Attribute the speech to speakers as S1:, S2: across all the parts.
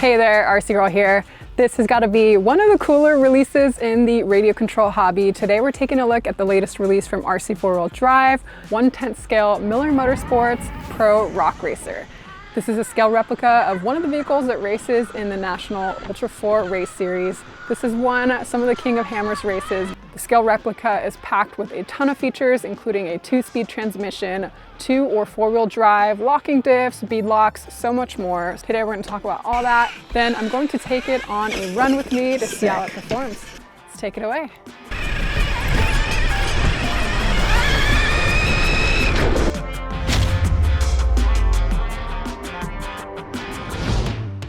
S1: Hey there, RC Girl here. This has got to be one of the cooler releases in the radio control hobby. Today we're taking a look at the latest release from RC4WD, 1/10 scale Miller Motorsports Pro Rock Racer. This is a scale replica of one of the vehicles that races in the National Ultra 4 race series. This has won some of the King of Hammers races. The scale replica is packed with a ton of features, including a 2-speed transmission, 2- or 4-wheel drive, locking diffs, bead locks, so much more. Today we're going to talk about all that. Then I'm going to take it on a run with me to see how it performs. Let's take it away.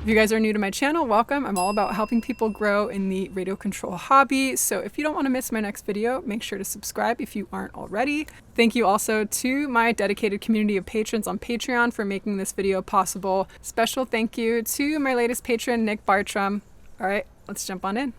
S1: If you guys are new to my channel, welcome. I'm all about helping people grow in the radio control hobby. So if you don't want to miss my next video, make sure to subscribe if you aren't already. Thank you also to my dedicated community of patrons on Patreon for making this video possible. Special thank you to my latest patron, Nick Bartram. All right, let's jump on in.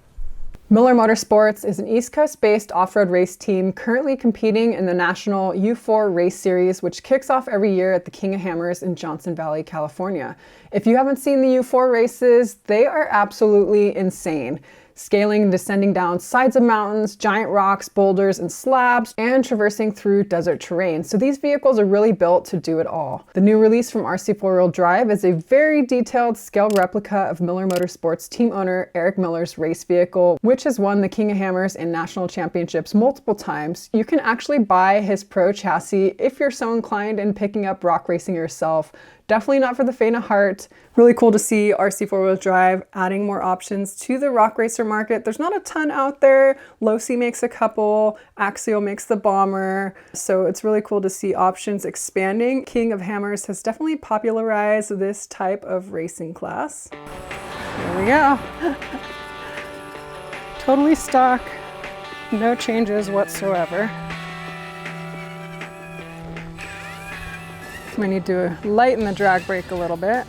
S1: Miller Motorsports is an East Coast-based off-road race team currently competing in the National U4 Race Series, which kicks off every year at the King of Hammers in Johnson Valley, California. If you haven't seen the U4 races, they are absolutely insane. Scaling and descending down sides of mountains, giant rocks, boulders, and slabs, and traversing through desert terrain. So these vehicles are really built to do it all. The new release from RC4WD is a very detailed scale replica of Miller Motorsports team owner Eric Miller's race vehicle, which has won the King of Hammers and national championships multiple times. You can actually buy his pro chassis if you're so inclined in picking up rock racing yourself. Definitely not for the faint of heart. Really cool to see RC4WD adding more options to the rock racer market. There's not a ton out there. Losi makes a couple, Axial makes the Bomber. So it's really cool to see options expanding. King of Hammers has definitely popularized this type of racing class. Here we go. Totally stock, no changes whatsoever. I need to lighten the drag brake a little bit.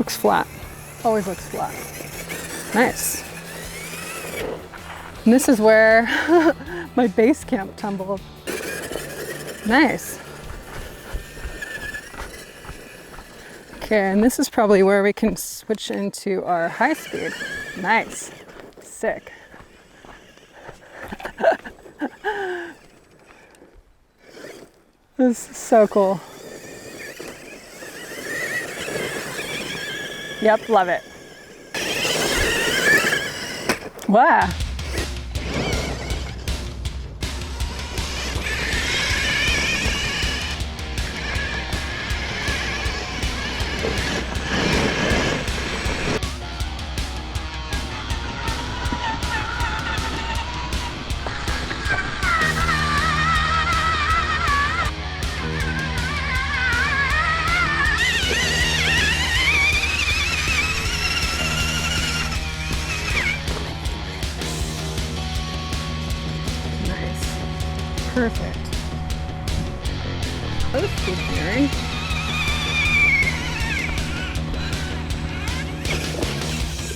S1: Looks flat. Always looks flat. Nice. And this is where my base camp tumbled. Nice. Okay, and this is probably where we can switch into our high speed. Nice. Sick. This is so cool. Yep, love it. Wow. Perfect. That was good hearing.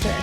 S1: Sick.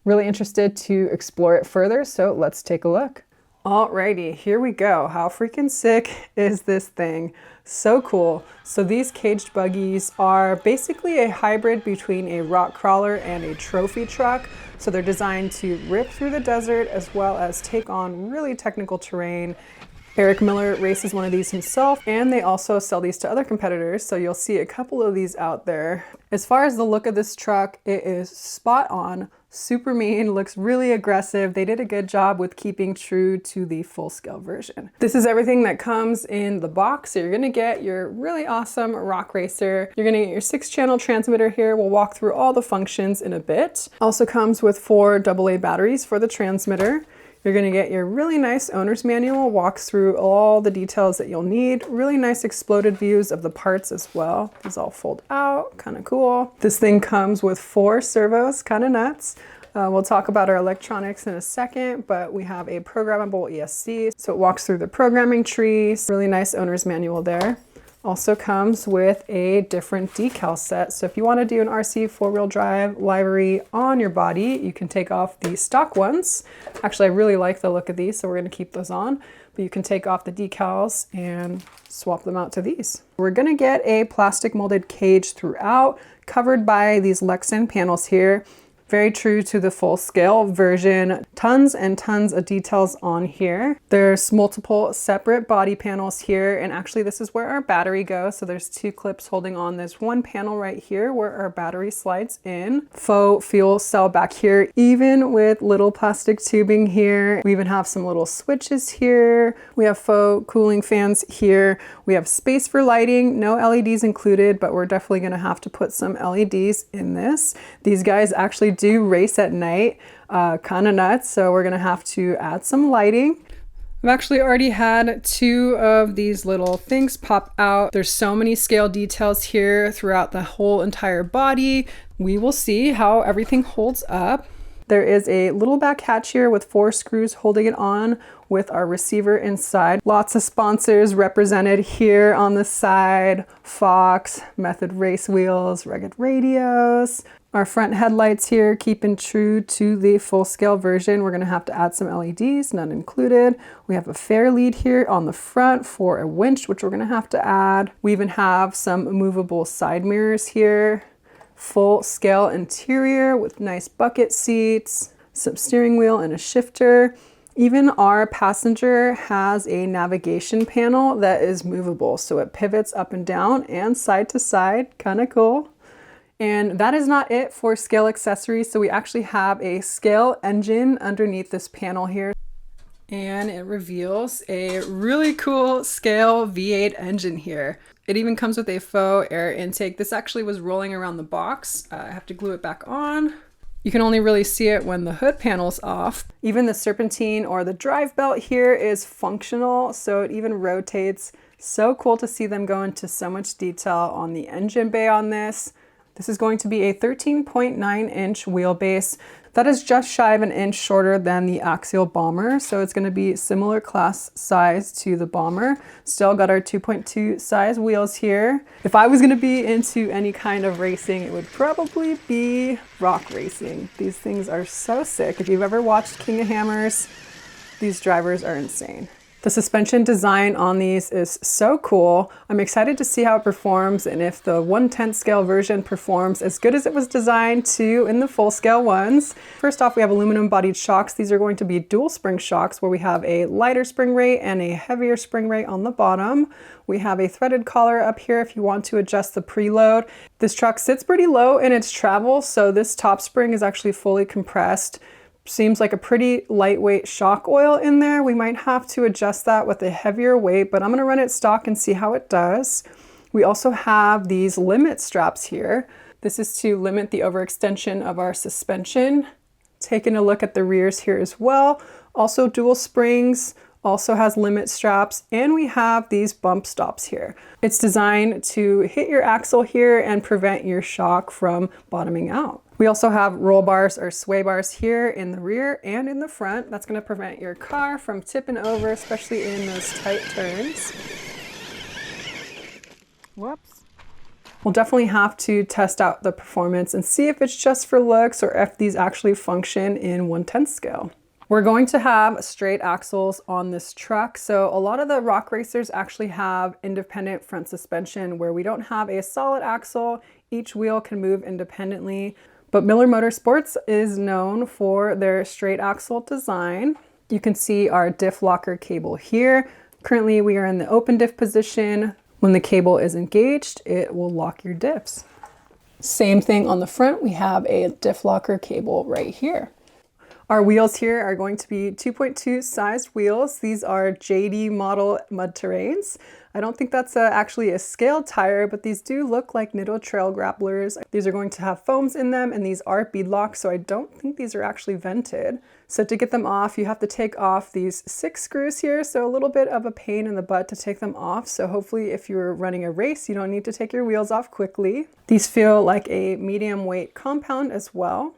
S1: Really interested to explore it further, so let's take a look. Alrighty, here we go. How freaking sick is this thing? So cool. So these caged buggies are basically a hybrid between a rock crawler and a trophy truck. So they're designed to rip through the desert as well as take on really technical terrain. Eric Miller races one of these himself, and they also sell these to other competitors, so you'll see a couple of these out there. As far as the look of this truck, it is spot on, super mean, looks really aggressive. They did a good job with keeping true to the full scale version. This is everything that comes in the box. So you're gonna get your really awesome rock racer. You're gonna get your 6-channel transmitter here. We'll walk through all the functions in a bit. Also comes with 4 AA batteries for the transmitter. You're gonna get your really nice owner's manual, walks through all the details that you'll need. Really nice exploded views of the parts as well. These all fold out, kind of cool. This thing comes with 4 servos, kind of nuts. We'll talk about our electronics in a second, but we have a programmable ESC. So it walks through the programming tree. Really nice owner's manual there. Also comes with a different decal set. So if you want to do an RC 4-wheel drive livery on your body, you can take off the stock ones. Actually, I really like the look of these, so we're going to keep those on. But you can take off the decals and swap them out to these. We're going to get a plastic molded cage throughout, covered by these Lexan panels here. Very true to the full scale version. Tons and tons of details on here. There's multiple separate body panels here, and actually this is where our battery goes. So there's 2 clips holding on this one panel right here where our battery slides in. Faux fuel cell back here, even with little plastic tubing here. We even have some little switches here. We have faux cooling fans here. We have space for lighting, no LEDs included, but we're definitely gonna have to put some LEDs in this. These guys actually do race at night, kind of nuts, so we're gonna have to add some lighting. I've actually already had 2 of these little things pop out. There's so many scale details here throughout the whole entire body. We will see how everything holds up. There is a little back hatch here with 4 screws holding it on with our receiver inside. Lots of sponsors represented here on the side. Fox, Method Race Wheels, Rugged Radios. Our front headlights here, keeping true to the full scale version. We're gonna have to add some LEDs, none included. We have a fair lead here on the front for a winch, which we're gonna have to add. We even have some movable side mirrors here. Full scale interior with nice bucket seats, some steering wheel and a shifter. Even our passenger has a navigation panel that is movable, so it pivots up and down and side to side, kind of cool. And that is not it for scale accessories. So we actually have a scale engine underneath this panel here. And it reveals a really cool scale V8 engine here. It even comes with a faux air intake. This actually was rolling around the box. I have to glue it back on. You can only really see it when the hood panel's off. Even the serpentine or the drive belt here is functional, so it even rotates. So cool to see them go into so much detail on the engine bay on this. This is going to be a 13.9-inch wheelbase. That is just shy of an inch shorter than the Axial Bomber, so it's going to be similar class size to the Bomber. Still got our 2.2 size wheels here. If I was going to be into any kind of racing, it would probably be rock racing. These things are so sick. If you've ever watched King of Hammers, these drivers are insane. The suspension design on these is so cool. I'm excited to see how it performs and if the 1/10 scale version performs as good as it was designed to in the full scale ones. First off, we have aluminum bodied shocks. These are going to be dual spring shocks where we have a lighter spring rate and a heavier spring rate on the bottom. We have a threaded collar up here if you want to adjust the preload. This truck sits pretty low in its travel, so this top spring is actually fully compressed. Seems like a pretty lightweight shock oil in there. We might have to adjust that with a heavier weight, but I'm gonna run it stock and see how it does. We also have these limit straps here. This is to limit the overextension of our suspension. Taking a look at the rears here as well. Also dual springs, also has limit straps, and we have these bump stops here. It's designed to hit your axle here and prevent your shock from bottoming out. We also have roll bars or sway bars here in the rear and in the front. That's going to prevent your car from tipping over, especially in those tight turns. Whoops. We'll definitely have to test out the performance and see if it's just for looks or if these actually function in 1/10 scale. We're going to have straight axles on this truck. So a lot of the rock racers actually have independent front suspension where we don't have a solid axle. Each wheel can move independently. But Miller Motorsports is known for their straight axle design. You can see our diff locker cable here. Currently we are in the open diff position. When the cable is engaged, it will lock your diffs. Same thing on the front, we have a diff locker cable right here. Our wheels here are going to be 2.2 sized wheels. These are JD model mud terrains. I don't think that's actually a scaled tire, but these do look like Nitto Trail Grapplers. These are going to have foams in them, and these are beadlocks, so I don't think these are actually vented. So to get them off, you have to take off these 6 screws here, so a little bit of a pain in the butt to take them off. So hopefully if you're running a race, you don't need to take your wheels off quickly. These feel like a medium weight compound as well.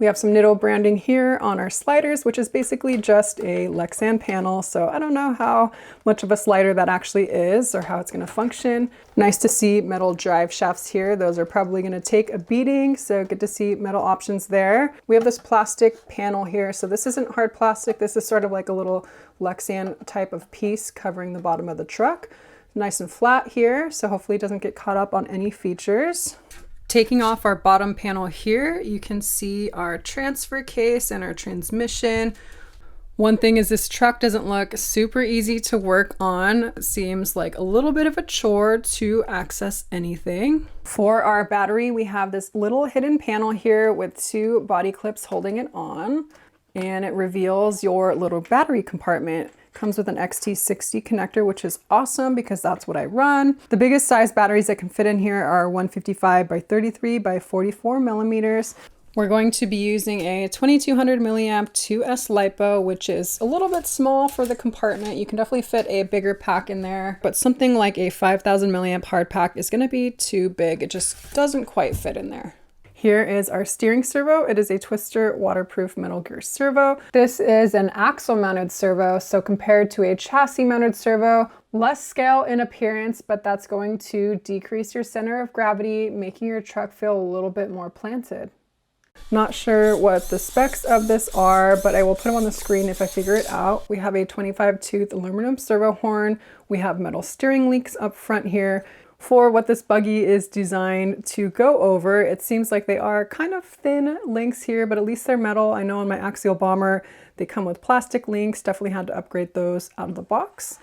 S1: We have some Nitto branding here on our sliders, which is basically just a Lexan panel. So I don't know how much of a slider that actually is or how it's going to function. Nice to see metal drive shafts here. Those are probably going to take a beating. So good to see metal options there. We have this plastic panel here. So this isn't hard plastic. This is sort of like a little Lexan type of piece covering the bottom of the truck. Nice and flat here. So hopefully it doesn't get caught up on any features. Taking off our bottom panel here, you can see our transfer case and our transmission. One thing is this truck doesn't look super easy to work on. It seems like a little bit of a chore to access anything. For our battery, we have this little hidden panel here with 2 body clips holding it on, and it reveals your little battery compartment. Comes with an XT60 connector, which is awesome because that's what I run. The biggest size batteries that can fit in here are 155 by 33 by 44 millimeters. We're going to be using a 2200 milliamp 2S LiPo, which is a little bit small for the compartment. You can definitely fit a bigger pack in there, but something like a 5000 milliamp hard pack is gonna be too big. It just doesn't quite fit in there. Here is our steering servo. It is a Twister waterproof metal gear servo. This is an axle mounted servo, so compared to a chassis mounted servo, less scale in appearance, but that's going to decrease your center of gravity, making your truck feel a little bit more planted. Not sure what the specs of this are, but I will put them on the screen if I figure it out. We have a 25 tooth aluminum servo horn. We have metal steering links up front here. For what this buggy is designed to go over, it seems like they are kind of thin links here, but at least they're metal. I know on my Axial Bomber, they come with plastic links. Definitely had to upgrade those out of the box.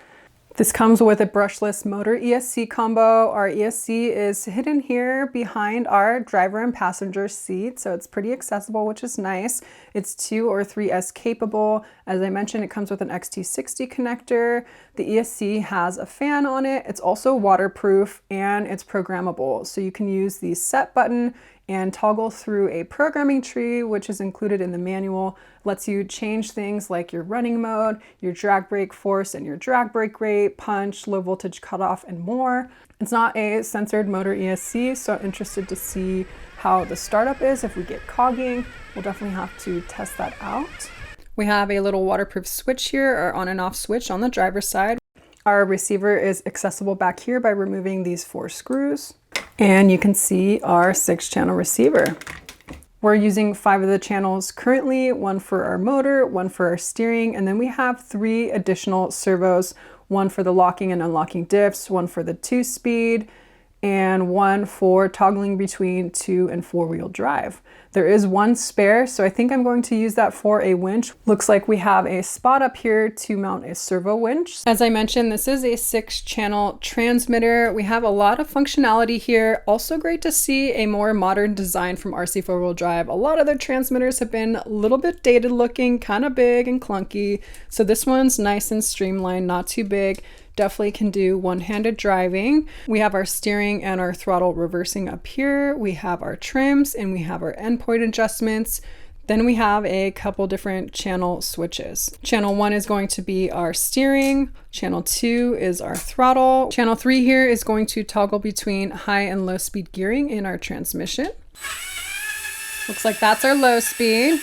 S1: This comes with a brushless motor ESC combo. Our ESC is hidden here behind our driver and passenger seat, so it's pretty accessible, which is nice. It's 2 or 3S capable. As I mentioned, it comes with an XT60 connector. The ESC has a fan on it. It's also waterproof and it's programmable. So you can use the set button and toggle through a programming tree, which is included in the manual. Lets you change things like your running mode, your drag brake force and your drag brake rate, punch, low voltage cutoff, and more. It's not a censored motor ESC, so I'm interested to see how the startup is. If we get cogging, we'll definitely have to test that out. We have a little waterproof switch here, or on and off switch on the driver's side. Our receiver is accessible back here by removing these 4 screws. And you can see our 6-channel receiver. We're using 5 of the channels currently, 1 for our motor, 1 for our steering, and then we have 3 additional servos, 1 for the locking and unlocking diffs, 1 for the 2-speed, and 1 for toggling between 2 and 4-wheel drive. There is 1 spare, so I think I'm going to use that for a winch. Looks like we have a spot up here to mount a servo winch. As I mentioned, this is a 6-channel transmitter. We have a lot of functionality here. Also great to see a more modern design from RC4WD Drive. A lot of their transmitters have been a little bit dated looking, kind of big and clunky. So this one's nice and streamlined, not too big. Definitely can do one-handed driving. We have our steering and our throttle reversing up here. We have our trims and we have our endpoint adjustments. Then we have a couple different channel switches. Channel 1 is going to be our steering. Channel 2 is our throttle. Channel 3 here is going to toggle between high and low speed gearing in our transmission. Looks like that's our low speed.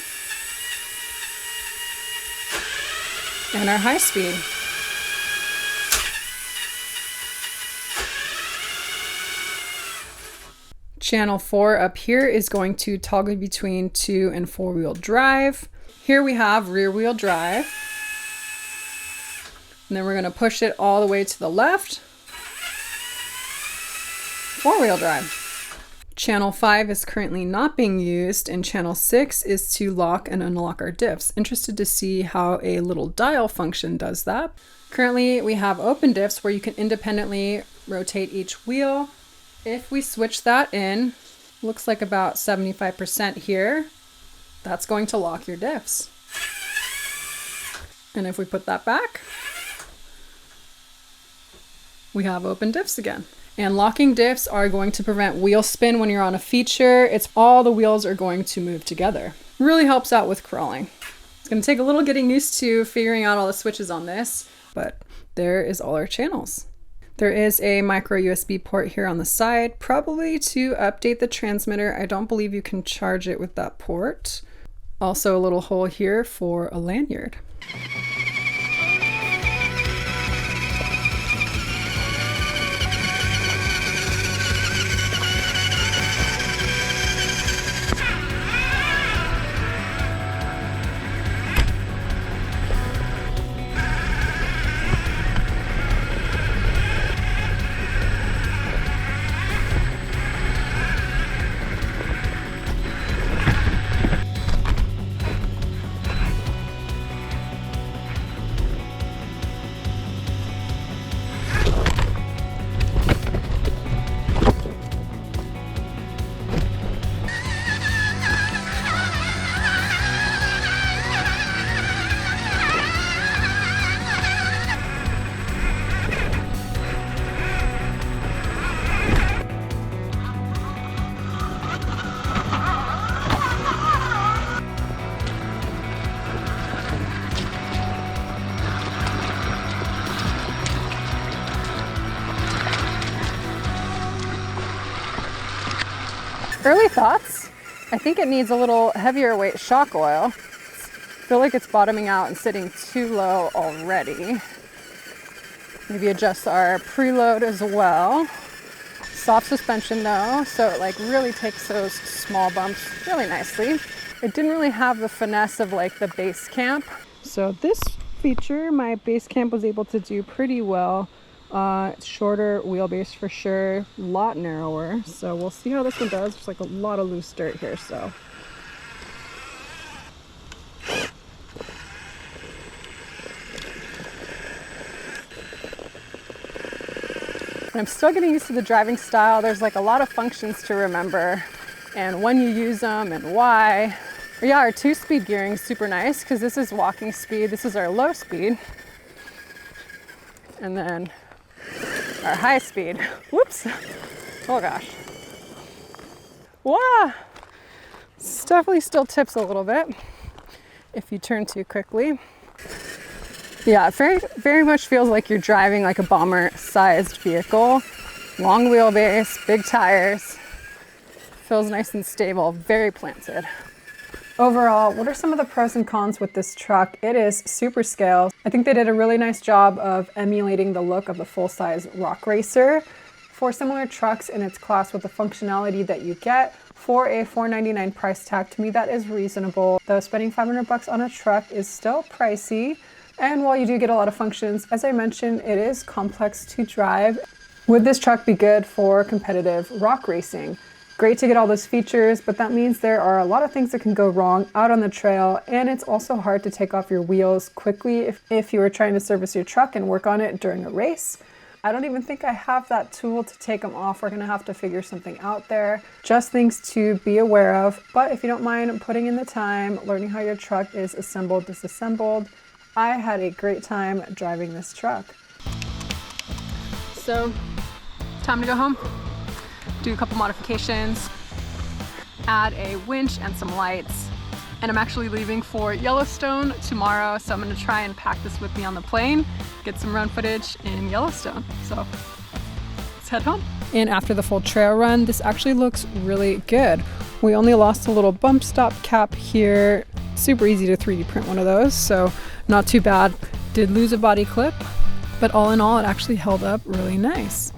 S1: And our high speed. Channel 4 up here is going to toggle between 2 and 4-wheel drive. Here we have rear wheel drive. And then we're going to push it all the way to the left. 4-wheel drive. Channel 5 is currently not being used, and channel 6 is to lock and unlock our diffs. Interested to see how a little dial function does that. Currently we have open diffs where you can independently rotate each wheel. If we switch that in, looks like about 75% here, that's going to lock your diffs. And if we put that back, we have open diffs again. And locking diffs are going to prevent wheel spin when you're on a feature. It's all the wheels are going to move together. Really helps out with crawling. It's going to take a little getting used to figuring out all the switches on this, but there is all our channels. There is a micro USB port here on the side, probably to update the transmitter. I don't believe you can charge it with that port. Also a little hole here for a lanyard. Early thoughts, I think it needs a little heavier weight shock oil. I feel like it's bottoming out and sitting too low already. Maybe adjust our preload as well. Soft suspension though, so it like really takes those small bumps really nicely. It didn't really have the finesse of like the base camp. So this feature, my base camp was able to do pretty well. Shorter wheelbase for sure, a lot narrower. So we'll see how this one does. There's like a lot of loose dirt here, so. I'm still getting used to the driving style. There's like a lot of functions to remember and when you use them and why. But yeah, our 2-speed gearing is super nice because this is walking speed. This is our low speed. And then our high speed. Whoops. Oh gosh. Wow. This definitely still tips a little bit if you turn too quickly. Yeah, it very much feels like you're driving like a bomber-sized vehicle. Long wheelbase, big tires. Feels nice and stable, very planted. Overall, what are some of the pros and cons with this truck? It is super scale. I think they did a really nice job of emulating the look of the full-size rock racer. For similar trucks in its class with the functionality that you get, for a $499 price tag, to me that is reasonable. Though spending $500 on a truck is still pricey. And while you do get a lot of functions, as I mentioned, it is complex to drive. Would this truck be good for competitive rock racing? Great to get all those features, but that means there are a lot of things that can go wrong out on the trail, and it's also hard to take off your wheels quickly if you were trying to service your truck and work on it during a race. I don't even think I have that tool to take them off. We're gonna have to figure something out there. Just things to be aware of, but if you don't mind putting in the time, learning how your truck is assembled, disassembled, I had a great time driving this truck. So, time to go home. Do a couple modifications, add a winch and some lights, and I'm actually leaving for Yellowstone tomorrow, so I'm going to try and pack this with me on the plane, get some run footage in Yellowstone. So let's head home. And after the full trail run, this actually looks really good. We only lost a little bump stop cap here. Super easy to 3D print one of those, so not too bad. Did lose a body clip, but all in all, it actually held up really nice.